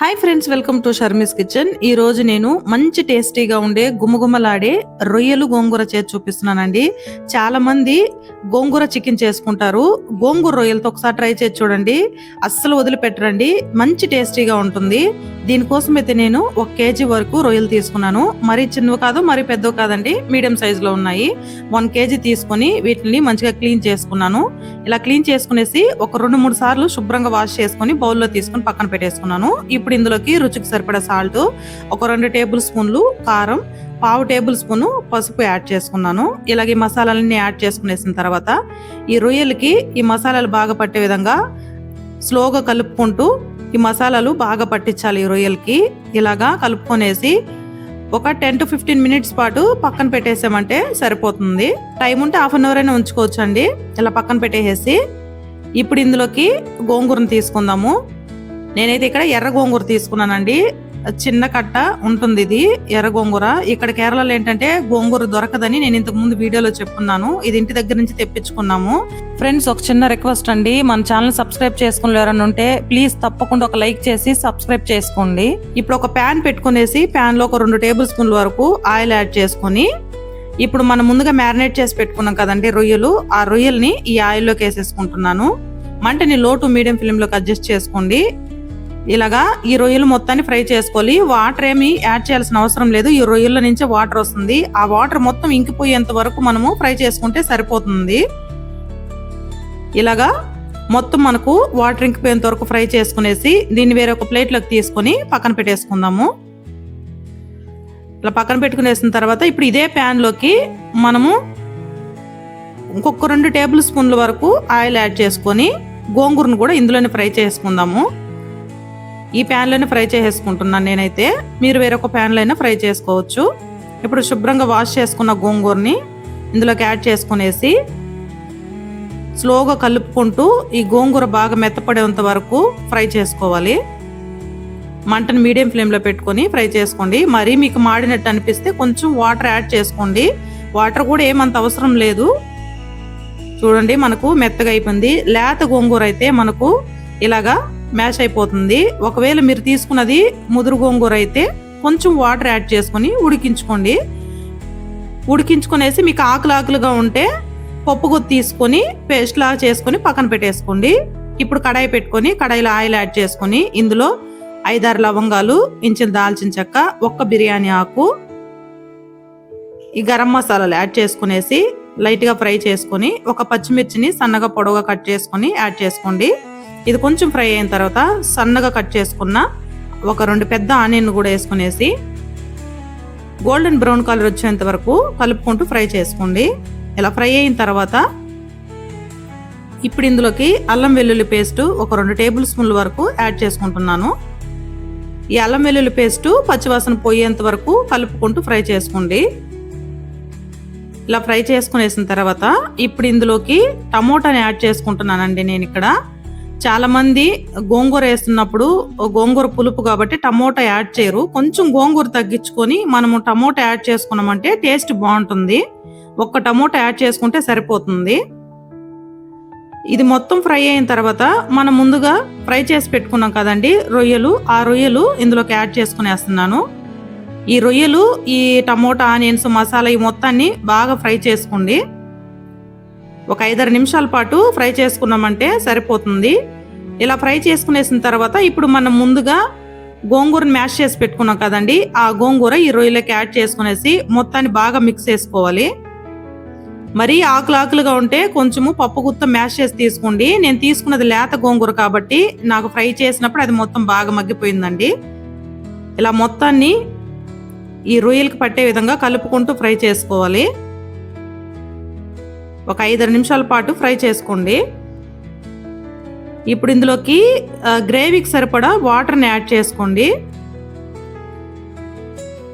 Hi friends, welcome to Sharmi's kitchen. ఈ రోజు నేను మంచి టేస్టీగా ఉండే గుమగుమలాడే రొయ్యలు గోంగూర చేసి చూపిస్తున్నానండి. చాలా మంది గోంగూర చికెన్ చేసుకుంటారు. గోంగూర రొయ్యలతో ఒకసారి ట్రై చేసి చూడండి, అస్సలు వదిలిపెట్టరండి. మంచి టేస్టీగా ఉంటుంది. దీనికోసం అయితే నేను 1 కేజీ వరకు రొయ్యలు తీసుకున్నాను. మరీ చిన్నవి కాదు, మరీ పెద్దవి కాదండి, మీడియం సైజులో ఉన్నాయి. 1 కేజీ తీసుకుని వీటిని మంచిగా క్లీన్ చేసుకున్నాను. ఇలా క్లీన్ చేసుకునేసి ఒక 2-3 సార్లు శుభ్రంగా వాష్ చేసుకుని బౌల్లో తీసుకుని పక్కన పెట్టేసుకున్నాను. ఇప్పుడు ఇందులోకి రుచికి సరిపడా సాల్ట్, ఒక 2 టేబుల్ స్పూన్లు కారం, 1/2 టేబుల్ స్పూన్ పసుపు యాడ్ చేసుకున్నాను. ఇలాగే మసాలాలన్నీ యాడ్ చేసుకునేసిన తర్వాత ఈ రొయ్యలకి ఈ మసాలాలు బాగా పట్టే విధంగా స్లోగా కలుపుకుంటూ ఈ మసాలాలు బాగా పట్టించాలి. ఈ రొయ్యలకి ఇలాగా కలుపుకొనేసి ఒక 10 to 15 మినిట్స్ పాటు పక్కన పెట్టేసామంటే సరిపోతుంది. టైం ఉంటే 1/2 అవర్ అయినా ఉంచుకోవచ్చు అండి. ఇలా పక్కన పెట్టేసి ఇప్పుడు ఇందులోకి గోంగూరను తీసుకుందాము. నేనైతే ఇక్కడ ఎర్ర గోంగూర తీసుకున్నానండి. చిన్న కట్ట ఉంటుంది ఇది ఎర్ర గోంగూర. ఇక్కడ కేరళలో ఏంటంటే గోంగూర దొరకదని నేను ఇంతకు ముందు వీడియోలో చెప్పుకున్నాను. ఇది ఇంటి దగ్గర నుంచి తెప్పించుకున్నాము. ఫ్రెండ్స్, ఒక చిన్న రిక్వెస్ట్ అండి, మన ఛానల్ సబ్స్క్రైబ్ చేసుకుని ఎవరైనా ఉంటే ప్లీజ్ తప్పకుండా ఒక లైక్ చేసి సబ్స్క్రైబ్ చేసుకోండి. ఇప్పుడు ఒక ప్యాన్ పెట్టుకునేసి ప్యాన్ లో ఒక 2 టేబుల్ స్పూన్ల వరకు ఆయిల్ యాడ్ చేసుకుని ఇప్పుడు మనం ముందుగా మ్యారినేట్ చేసి పెట్టుకున్నాం కదండి రొయ్యలు, ఆ రొయ్యల్ని ఈ ఆయిల్లోకి వేసేసుకుంటున్నాను. మంటని లో టు మీడియం ఫ్లేమ్ లోకి అడ్జస్ట్ చేసుకోండి. ఇలాగా ఈ రొయ్యలు మొత్తాన్ని ఫ్రై చేసుకోవాలి. వాటర్ ఏమి యాడ్ చేయాల్సిన అవసరం లేదు. ఈ రొయ్యల నుంచి వాటర్ వస్తుంది. ఆ వాటర్ మొత్తం ఇంకిపోయేంత వరకు మనము ఫ్రై చేసుకుంటే సరిపోతుంది. ఇలాగా మొత్తం మనకు వాటర్ ఇంకిపోయేంత వరకు ఫ్రై చేసుకునేసి దీన్ని వేరే ఒక ప్లేట్లోకి తీసుకొని పక్కన పెట్టేసుకుందాము. ఇలా పక్కన పెట్టుకునేసిన తర్వాత ఇప్పుడు ఇదే ప్యాన్ లోకి మనము ఇంకొక 2 టేబుల్ స్పూన్ల వరకు ఆయిల్ యాడ్ చేసుకొని గోంగూరను కూడా ఇందులోనే ఫ్రై చేసుకుందాము. ఈ ప్యాన్లోనే ఫ్రై చేసేసుకుంటున్నాను నేనైతే. మీరు వేరొక ప్యాన్లో అయినా ఫ్రై చేసుకోవచ్చు. ఇప్పుడు శుభ్రంగా వాష్ చేసుకున్న గోంగూరని ఇందులోకి యాడ్ చేసుకునేసి స్లోగా కలుపుకుంటూ ఈ గోంగూర బాగా మెత్తపడేంత వరకు ఫ్రై చేసుకోవాలి. మంటను మీడియం ఫ్లేమ్లో పెట్టుకొని ఫ్రై చేసుకోండి. మరీ మీకు మాడినట్టు అనిపిస్తే కొంచెం వాటర్ యాడ్ చేసుకోండి. వాటర్ కూడా ఏమంత అవసరం లేదు. చూడండి, మనకు మెత్తగా అయిపోయింది. లేత గోంగూర అయితే మనకు ఇలాగా మ్యాష్ అయిపోతుంది. ఒకవేళ మీరు తీసుకున్నది ముదురు గోంగూర అయితే కొంచెం వాటర్ యాడ్ చేసుకొని ఉడికించుకోండి. ఉడికించుకునేసి మీకు ఆకులుగా ఉంటే పప్పు గుత్తి తీసుకొని పేస్ట్ లాగా చేసుకొని పక్కన పెట్టేసుకోండి. ఇప్పుడు కడాయి పెట్టుకొని కడాయిలో ఆయిల్ యాడ్ చేసుకొని ఇందులో 5-6 లవంగాలు, ఇంచిన దాల్చిన చెక్క, 1 బిర్యానీ ఆకు, ఈ గరం మసాలాలు యాడ్ చేసుకునేసి లైట్గా ఫ్రై చేసుకొని ఒక పచ్చిమిర్చిని సన్నగా పొడవుగా కట్ చేసుకొని యాడ్ చేసుకోండి. ఇది కొంచెం ఫ్రై అయిన తర్వాత సన్నగా కట్ చేసుకున్న ఒక 2 పెద్ద ఆనియన్ కూడా వేసుకునేసి గోల్డెన్ బ్రౌన్ కలర్ వచ్చేంత వరకు కలుపుకుంటూ ఫ్రై చేసుకోండి. ఇలా ఫ్రై అయిన తర్వాత ఇప్పుడు ఇందులోకి అల్లం వెల్లుల్లి పేస్ట్ ఒక 2 టేబుల్ స్పూన్ల వరకు యాడ్ చేసుకుంటున్నాను. ఈ అల్లం వెల్లుల్లి పేస్ట్ పచ్చివాసన పోయేంత వరకు కలుపుకుంటూ ఫ్రై చేసుకోండి. ఇలా ఫ్రై చేసుకునేసిన తర్వాత ఇప్పుడు ఇందులోకి టమోటాని యాడ్ చేసుకుంటున్నానండి. నేను ఇక్కడ చాలా మంది గోంగూర వేస్తున్నప్పుడు గోంగూర పులుపు కాబట్టి టమోటా యాడ్ చేయరు. కొంచెం గోంగూర తగ్గించుకొని మనము టమోటా యాడ్ చేసుకున్నామంటే టేస్ట్ బాగుంటుంది. 1 టమోటా యాడ్ చేసుకుంటే సరిపోతుంది. ఇది మొత్తం ఫ్రై అయిన తర్వాత మనం ముందుగా ఫ్రై చేసి పెట్టుకున్నాం కదండి రొయ్యలు, ఆ రొయ్యలు ఇందులోకి యాడ్ చేసుకునేస్తున్నాను. ఈ రొయ్యలు, ఈ టమోటా, ఆనియన్స్, మసాలా ఈ మొత్తాన్ని బాగా ఫ్రై చేసుకోండి. ఒక 5-6 నిమిషాల పాటు ఫ్రై చేసుకున్నామంటే సరిపోతుంది. ఇలా ఫ్రై చేసుకునేసిన తర్వాత ఇప్పుడు మనం ముందుగా గోంగూరని మ్యాష్ చేసి పెట్టుకున్నాం కదండి, ఆ గోంగూర ఈ రొయ్యలకి యాడ్ చేసుకునేసి మొత్తాన్ని బాగా మిక్స్ చేసుకోవాలి. మరీ ఆకులుగా ఉంటే కొంచెము పప్పు గుత్త మ్యాష్ చేసి తీసుకోండి. నేను తీసుకున్నది లేత గోంగూర కాబట్టి నాకు ఫ్రై చేసినప్పుడు అది మొత్తం బాగా మగ్గిపోయిందండి. ఇలా మొత్తాన్ని ఈ రొయ్యలకి పట్టే విధంగా కలుపుకుంటూ ఫ్రై చేసుకోవాలి. ఒక 5-6 నిమిషాల పాటు ఫ్రై చేసుకోండి. ఇప్పుడు ఇందులోకి గ్రేవీకి సరిపడా వాటర్ని యాడ్ చేసుకోండి.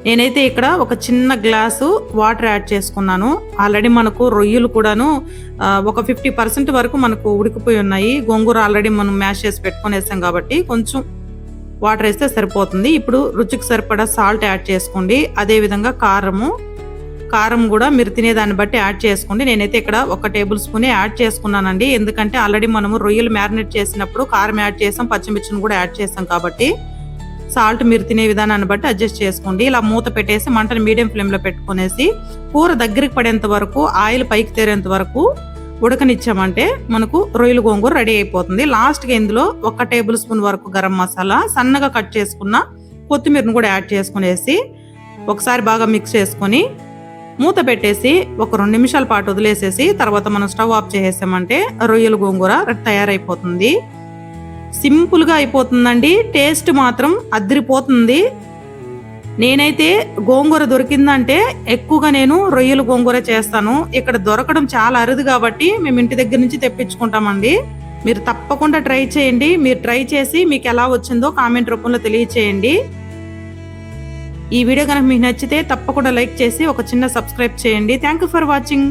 నేనైతే ఇక్కడ ఒక చిన్న గ్లాసు వాటర్ యాడ్ చేసుకున్నాను. ఆల్రెడీ మనకు రొయ్యలు కూడాను ఒక 50% వరకు మనకు ఉడికిపోయి ఉన్నాయి. గోంగూర ఆల్రెడీ మనం మ్యాష్ చేసి పెట్టుకొని వేసాం కాబట్టి కొంచెం వాటర్ వేస్తే సరిపోతుంది. ఇప్పుడు రుచికి సరిపడా సాల్ట్ యాడ్ చేసుకోండి. అదేవిధంగా కారం కూడా మీరు తినేదాన్ని బట్టి యాడ్ చేసుకోండి. నేనైతే ఇక్కడ 1 టేబుల్ స్పూన్ యాడ్ చేసుకున్నానండి. ఎందుకంటే ఆల్రెడీ మనము రొయ్యలు మ్యారినేట్ చేసినప్పుడు కారం యాడ్ చేసాం, పచ్చిమిర్చిని కూడా యాడ్ చేసాం కాబట్టి సాల్ట్ మీరు తినే విధానాన్ని బట్టి అడ్జస్ట్ చేసుకోండి. ఇలా మూత పెట్టేసి మంటని మీడియం ఫ్లేమ్లో పెట్టుకునేసి కూర దగ్గరికి పడేంత వరకు, ఆయిల్ పైకి తేరేంత వరకు ఉడకనిచ్చామంటే మనకు రొయ్యల గోంగూర రెడీ అయిపోతుంది. లాస్ట్గా ఇందులో 1 టేబుల్ స్పూన్ వరకు గరం మసాలా, సన్నగా కట్ చేసుకున్న కొత్తిమీరను కూడా యాడ్ చేసుకునేసి ఒకసారి బాగా మిక్స్ చేసుకొని మూత పెట్టేసి ఒక 2 నిమిషాల పాటు వదిలేసేసి తర్వాత మనం స్టవ్ ఆఫ్ చేసేసామంటే రొయ్యల గోంగూర తయారైపోతుంది. సింపుల్గా అయిపోతుందండి. టేస్ట్ మాత్రం అదిరిపోతుంది. నేనైతే గోంగూర దొరికిందంటే ఎక్కువగా నేను రొయ్యల గోంగూర చేస్తాను. ఇక్కడ దొరకడం చాలా అరుదు కాబట్టి మేము ఇంటి దగ్గర నుంచి తెప్పించుకుంటామండి. మీరు తప్పకుండా ట్రై చేయండి. మీరు ట్రై చేసి మీకు ఎలా వచ్చిందో కామెంట్ రూపంలో తెలియచేయండి. ఈ వీడియో కనుక మీకు నచ్చితే తప్పకుండా లైక్ చేసి ఒక చిన్న సబ్స్క్రైబ్ చేయండి. Thank you for watching.